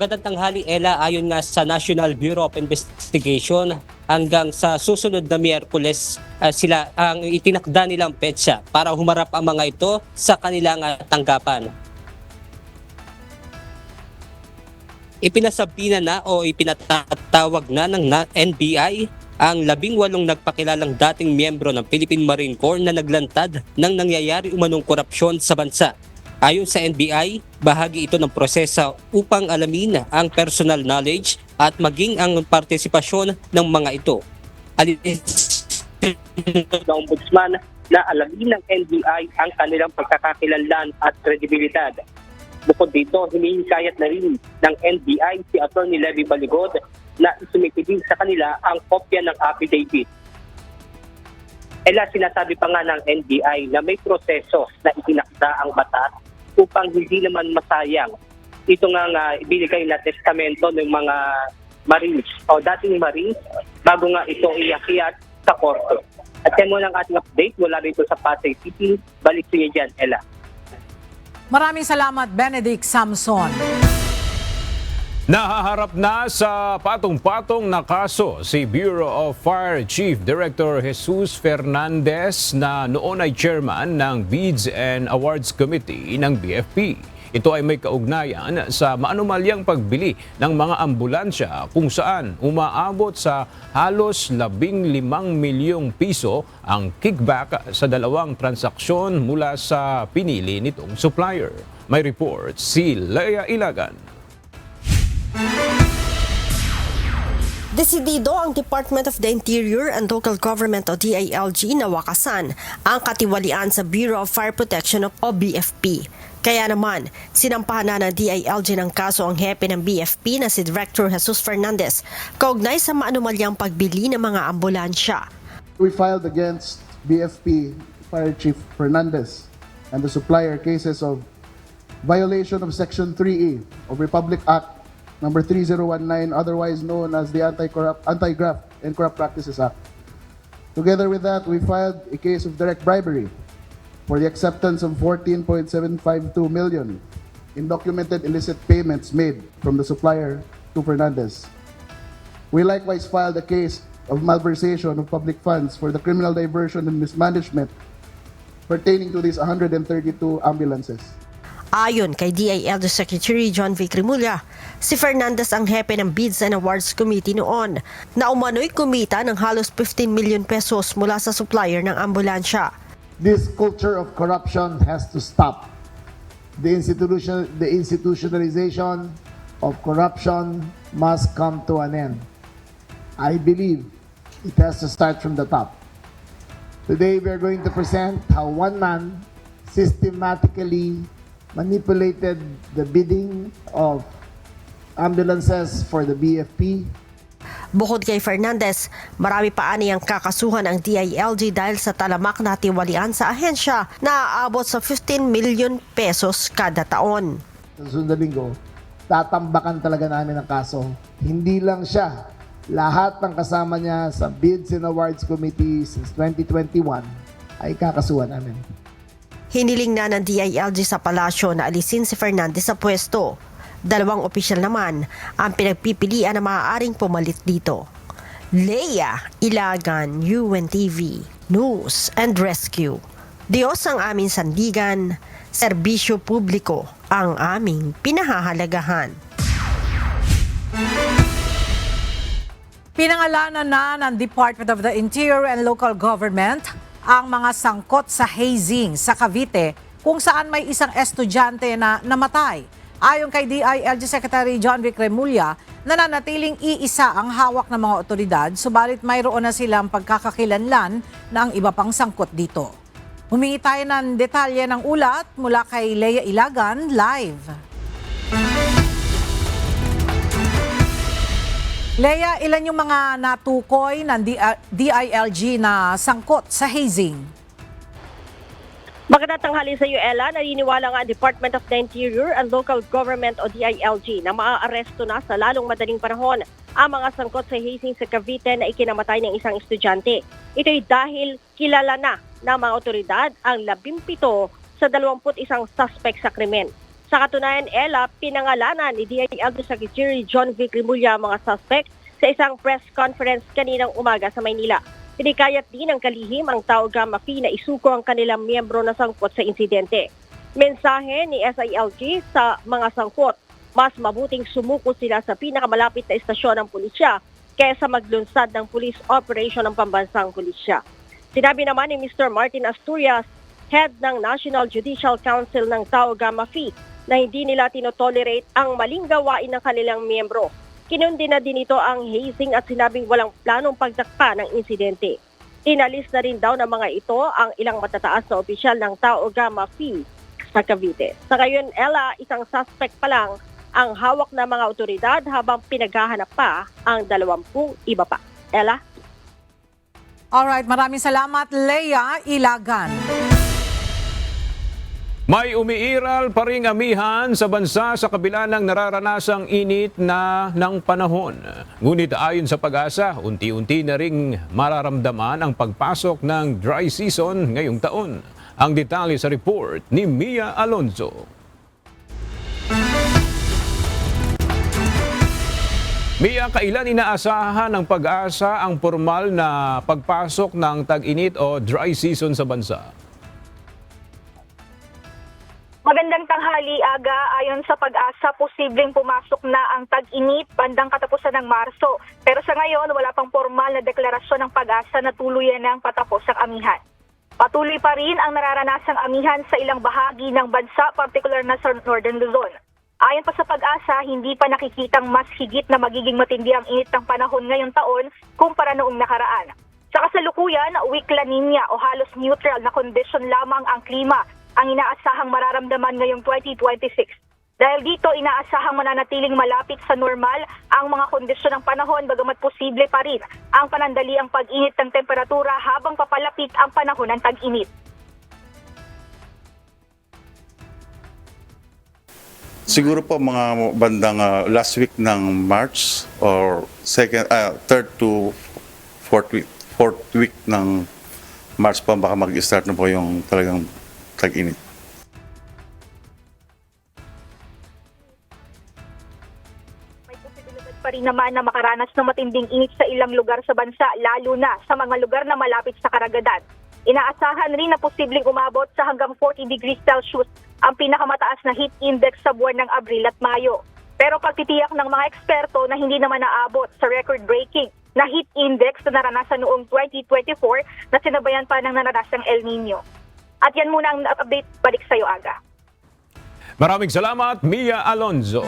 Magandang tanghali, Ella. Ayon nga sa National Bureau of Investigation, hanggang sa susunod na Miyerkules sila ang itinakda nilang petsa para humarap ang mga ito sa kanilang tanggapan. Ipinasabina na o ipinatatawag na ng NBI ang 18 nagpakilalang dating miyembro ng Philippine Marine Corps na naglantad ng nangyayari umanong korupsyon sa bansa. Ayon sa NBI, bahagi ito ng proseso upang alamin ang personal knowledge at maging ang partisipasyon ng mga ito. Ng Ombudsman na alamin ng NBI ang kanilang pagkakakilanlan at kredibilidad. Bukod dito, hinihikayat na rin ng NBI si Atty. Levy Baligod na isumitidig sa kanila ang kopya ng affidavit. Sinasabi pa nga ng NBI na may proseso na itinakda ang batas upang hindi naman masayang ito nga ibinigay na testamento ng mga Marines o dating Marines bago nga ito iakyat sa korte. At yan muna ang ating update mula rito sa Pasay City. Balik sa inyo dyan, Ella. Maraming salamat, Benedict Samson. Nahaharap na sa patong-patong na kaso si Bureau of Fire Chief Director Jesus Fernandez na noon ay chairman ng Bids and Awards Committee ng BFP. Ito ay may kaugnayan sa maanumalyang pagbili ng mga ambulansya kung saan umaabot sa halos 15 milyong piso ang kickback sa dalawang transaksyon mula sa pinili nitong supplier. May report si Lea Ilagan. Desidido ang Department of the Interior and Local Government o DILG na wakasan ang katiwalian sa Bureau of Fire Protection o BFP. Kaya naman, sinampahan na ng DILG ng kaso ang hepe ng BFP na si Director Jesus Fernandez kaugnay sa maanumalyang pagbili ng mga ambulansya. We filed against BFP Fire Chief Fernandez and the supplier cases of violation of Section 3E of Republic Act Number 3019, otherwise known as the Anti-Graft and Corrupt Practices Act. Together with that, we filed a case of direct bribery for the acceptance of 14.752 million in documented illicit payments made from the supplier to Fernandez. We likewise filed a case of malversation of public funds for the criminal diversion and mismanagement pertaining to these 132 ambulances. Ayon kay DILG Secretary John V. Cremulya, si Fernandez ang hepe ng Bids and Awards Committee noon na umano'y kumita ng halos 15 million pesos mula sa supplier ng ambulansya. This culture of corruption has to stop. The institutionalization of corruption must come to an end. I believe it has to start from the top. Today, we are going to present how one man systematically manipulated the bidding of ambulances for the BFP. Bukod kay Fernandez, marami pa aniyang kakasuhan ang DILG dahil sa talamak na tiwalian sa ahensya na aabot sa 15 million pesos kada taon. Sa susunod na linggo, tatambakan talaga namin ang kaso. Hindi lang siya, lahat ng kasama niya sa Bids and Awards Committee since 2021 ay kakasuhan namin. Hiniling na ng DILG sa palasyo na alisin si Fernandez sa pwesto. 2 opisyal naman ang pinagpipilian na maaaring pumalit dito. Leia Ilagan, UNTV, News and Rescue. Diyos ang aming sandigan, serbisyo publiko ang aming pinahahalagahan. Pinangalanan na ng Department of the Interior and Local Government ang mga sangkot sa hazing sa Cavite kung saan may isang estudyante na namatay. Ayon kay DILG Secretary John Vic Remulla, nananatiling iisa ang hawak ng mga otoridad, subalit mayroon na silang pagkakakilanlan ng iba pang sangkot dito. Humingi tayo ng detalye ng ulat mula kay Leia Ilagan, live. Leia, ilan yung mga natukoy ng DILG na sangkot sa hazing? Magandang tanghali sa iyo, Ella. Naniniwala nga ang Department of the Interior and Local Government o DILG na maaaresto na sa lalong madaling panahon ang mga sangkot sa hazing sa Cavite na ikinamatay ng isang estudyante. Ito'y dahil kilala na ng mga otoridad ang 17 sa 21 suspect sa krimen. Sa katunayan, Ella, pinangalanan ni DILG Secretary John Vic Remulla ang mga suspect sa isang press conference kaninang umaga sa Maynila. Pinikayat din ng kalihim ang Tao Gamma Phi na isuko ang kanilang miyembro na sangkot sa insidente. Mensahe ni SILG sa mga sangkot, mas mabuting sumuko sila sa pinakamalapit na istasyon ng pulisya kaysa maglunsad ng police operation ng pambansang pulisya. Sinabi naman ni Mr. Martin Asturias, head ng National Judicial Council ng Tao Gamma Phi, na hindi nila tinotolerate ang maling gawain ng kanilang miyembro. Kinundi na din ito ang hazing at sinabing walang planong pagtakpa ng insidente. Inalis na rin daw ng mga ito ang ilang matataas na opisyal ng Tao Gamma Phi sa Cavite. Sa ngayon, Ella, isang suspect pa lang ang hawak ng mga otoridad habang pinaghahanap pa ang 20 iba pa. Ella? Alright, maraming salamat, Leia Ilagan. May umiiral pa ring amihan sa bansa sa kabila ng nararanasang init ng panahon. Ngunit ayon sa Pag-asa, unti-unti na ring mararamdaman ang pagpasok ng dry season ngayong taon. Ang detalye sa report ni Mia Alonzo. Mia, kailan inaasahan ng Pag-asa ang formal na pagpasok ng tag-init o dry season sa bansa? Magandang tanghali, Aga. Ayon sa Pag-asa, posibleng pumasok na ang tag-init bandang katapusan ng Marso. Pero sa ngayon, wala pang formal na deklarasyon ng Pag-asa na tuluyan ng patapos ang amihan. Patuloy pa rin ang nararanasang amihan sa ilang bahagi ng bansa, partikular na sa Northern Luzon. Ayon pa sa Pag-asa, hindi pa nakikitang mas higit na magiging matindi ang init ng panahon ngayong taon kumpara noong nakaraan. Sa kasalukuyan, weak La Nina o halos neutral na kondisyon lamang ang klima ang inaasahang mararamdaman ngayong 2026. Dahil dito, inaasahang mananatiling malapit sa normal ang mga kondisyon ng panahon bagamat posible pa rin ang panandaliang pag-init ng temperatura habang papalapit ang panahon ng tag-init. Siguro po mga bandang last week ng March or third to fourth week ng March pa baka mag-start na po yung talagang tag-init. May posibilidad pa rin naman na makaranas ng matinding init sa ilang lugar sa bansa, lalo na sa mga lugar na malapit sa karagatan. Inaasahan rin na posibleng umabot sa hanggang 40 degrees Celsius ang pinakamataas na heat index sa buwan ng Abril at Mayo. Pero pagtitiyak ng mga eksperto na hindi naman naabot sa record-breaking na heat index na naranasan noong 2024 na sinabayan pa ng naranasang El Nino. At yan muna ang update, balik sa iyo, Aga. Maraming salamat, Mia Alonzo.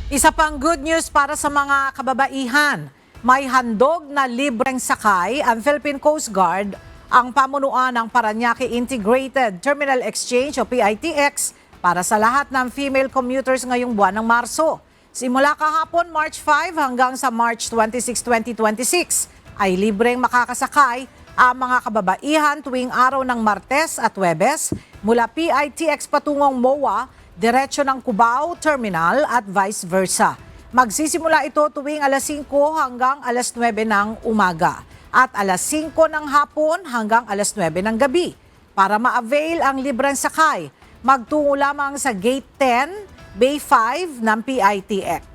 Isa pang good news para sa mga kababaihan. May handog na libreng sakay ang Philippine Coast Guard, ang pamunuan ng Parañaque Integrated Terminal Exchange o PITX para sa lahat ng female commuters ngayong buwan ng Marso. Simula kahapon March 5 hanggang sa March 26, 2026 ay libreng makakasakay ang mga kababaihan tuwing araw ng Martes at Huwebes mula PITX patungong MOA, diretso ng Cubao Terminal at vice versa. Magsisimula ito tuwing alas 5 hanggang alas 9 ng umaga at alas 5 ng hapon hanggang alas 9 ng gabi. Para ma-avail ang libreng sakay, magtungo lamang sa Gate 10, Bay 5 ng PITX.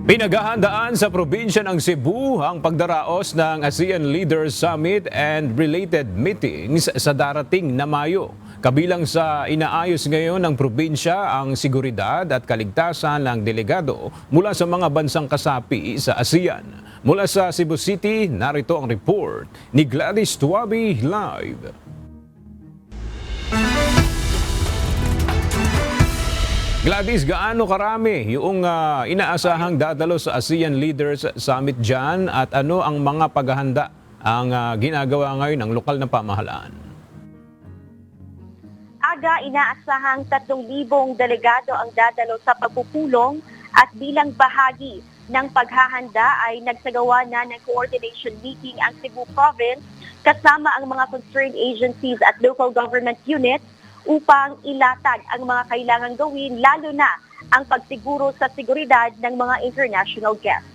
Pinaghahandaan sa probinsya ng Cebu ang pagdaraos ng ASEAN Leaders Summit and related meetings sa darating na Mayo. Kabilang sa inaayos ngayon ng probinsya ang seguridad at kaligtasan ng delegado mula sa mga bansang kasapi sa ASEAN. Mula sa Cebu City, narito ang report ni Gladys Tuabi live. Gladys, gaano karami yung inaasahang dadalo sa ASEAN Leaders Summit dyan at ano ang mga paghahanda ang ginagawa ngayon ng lokal na pamahalaan? Aga, inaasahang 3,000 delegado ang dadalo sa pagpupulong at bilang bahagi ng paghahanda ay nagsagawa na ng coordination meeting ang Cebu Province kasama ang mga concerned agencies at local government units upang ilatag ang mga kailangang gawin, lalo na ang pagsiguro sa seguridad ng mga international guests.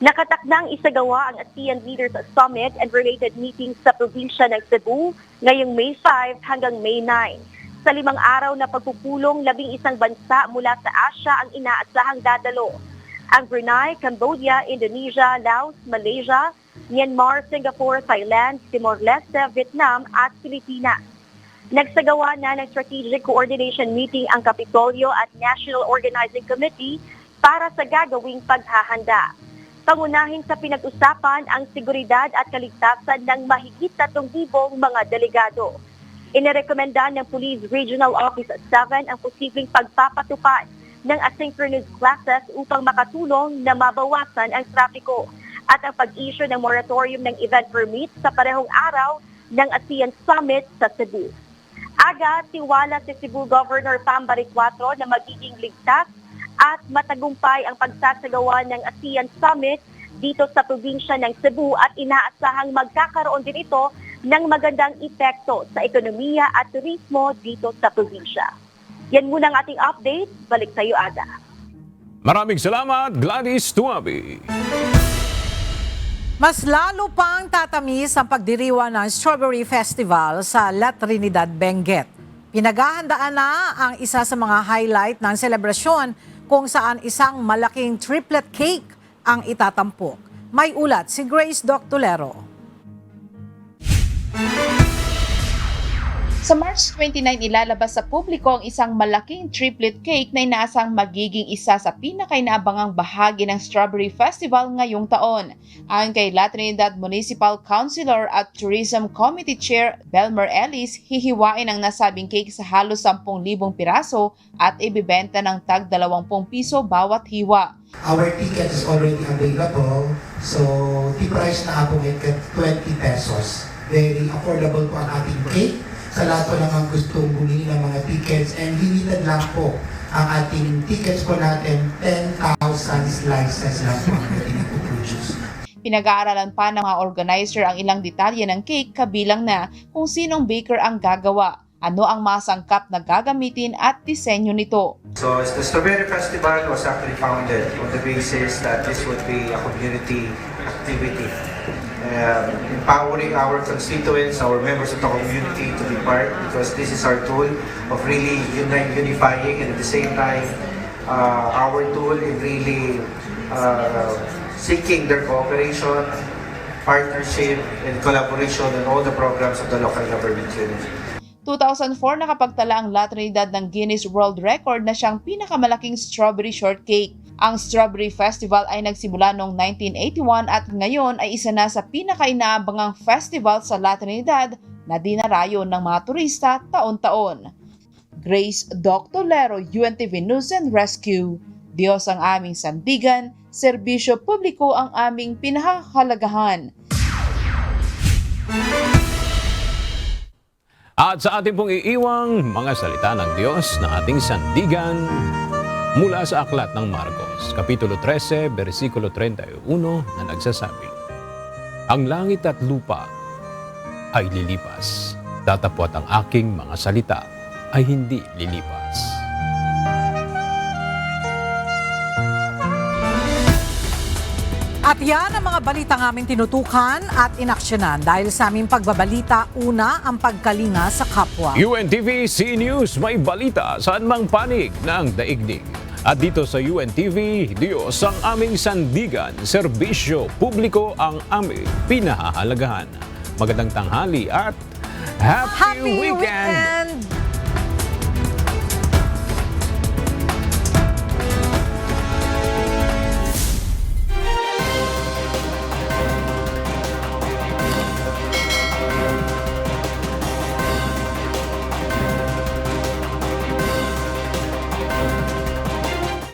Nakatakdang isagawa ang ASEAN Leaders Summit and related meetings sa probinsya ng Cebu ngayong May 5 hanggang May 9. Sa 5 araw na pagpupulong, 11 bansa mula sa Asia ang inaasahang dadalo. Ang Brunei, Cambodia, Indonesia, Laos, Malaysia, Myanmar, Singapore, Thailand, Timor-Leste, Vietnam at Pilipinas. Nagsagawa na ng strategic coordination meeting ang Kapitolyo at National Organizing Committee para sa gagawing paghahanda. Pangunahin sa pinag-usapan ang seguridad at kaligtasan ng mahigit 3,000 mga delegado. Inirekomenda ng Police Regional Office 7 ang posibleng pagpapatupad ng asynchronous classes upang makatulong na mabawasan ang trapiko at ang pag-issue ng moratorium ng event permit sa parehong araw ng ASEAN Summit sa Cebu. Aga, tiwala si Cebu Governor Pam Bariccuatro na magiging ligtas at matagumpay ang pagsasagawa ng ASEAN Summit dito sa probinsya ng Cebu at inaasahang magkakaroon din ito ng magandang epekto sa ekonomiya at turismo dito sa probinsya. Yan muna ang ating update. Balik sa iyo, Aga. Maraming salamat, Gladys Tuabi. Mas lalo pang tatamis ang pagdiriwang ng Strawberry Festival sa La Trinidad, Benguet. Pinaghahandaan na ang isa sa mga highlight ng selebrasyon kung saan isang malaking triplet cake ang itatampok. May ulat si Grace Doctolero. Sa March 29, ilalabas sa publiko ang isang malaking triplet cake na inaasang magiging isa sa pinakainabangang bahagi ng Strawberry Festival ngayong taon. Ayon kay La Trinidad Municipal Councilor at Tourism Committee Chair Belmer Ellis, hihiwain ang nasabing cake sa halos 10,000 piraso at ibibenta ng tag 20 piso bawat hiwa. Our ticket is already available, so the price na po ay 20 pesos. Very affordable po ang ating cake. Sa lahat po naman gustong bumili ng mga tickets and limited lang po ang ating tickets po natin, 10,000 slices lang po ang ating ipoproduce. Pinag-aaralan pa ng mga organizer ang ilang detalye ng cake kabilang na kung sinong baker ang gagawa, ano ang mga sangkap na gagamitin at disenyo nito. So the Strawberry Festival was actually founded on the basis that this would be a community activity. Empowering our constituents, our members of the community to be part, because this is our tool of really unifying, and at the same time, our tool in really seeking their cooperation, partnership, and collaboration in all the programs of the local government unit. 2004 nakapagtala ang La Trinidad ng Guinness World Record na siyang pinakamalaking strawberry shortcake. Ang Strawberry Festival ay nagsimula noong 1981 at ngayon ay isa na sa pinakainaabangang festival sa La Trinidad na dinarayo ng mga turista taon-taon. Grace Doctolero, UNTV News and Rescue. Diyos ang aming sandigan, serbisyo publiko ang aming pinahahalagahan. At sa ating pong iiwang mga salita ng Diyos na ating sandigan mula sa Aklat ng Marcos, Kapitulo 13, versikulo 31 na nagsasabi, "Ang langit at lupa ay lilipas, datapwat ang aking mga salita ay hindi lilipas." At yan ang mga balitang aming tinutukan at inaksyonan dahil sa aming pagbabalita, una ang pagkalinga sa kapwa. UNTV C News, may balita saan mang panig ng daigdig. At dito sa UNTV, Diyos ang aming sandigan, serbisyo publiko ang aming pinahahalagahan. Magandang tanghali at Happy Weekend!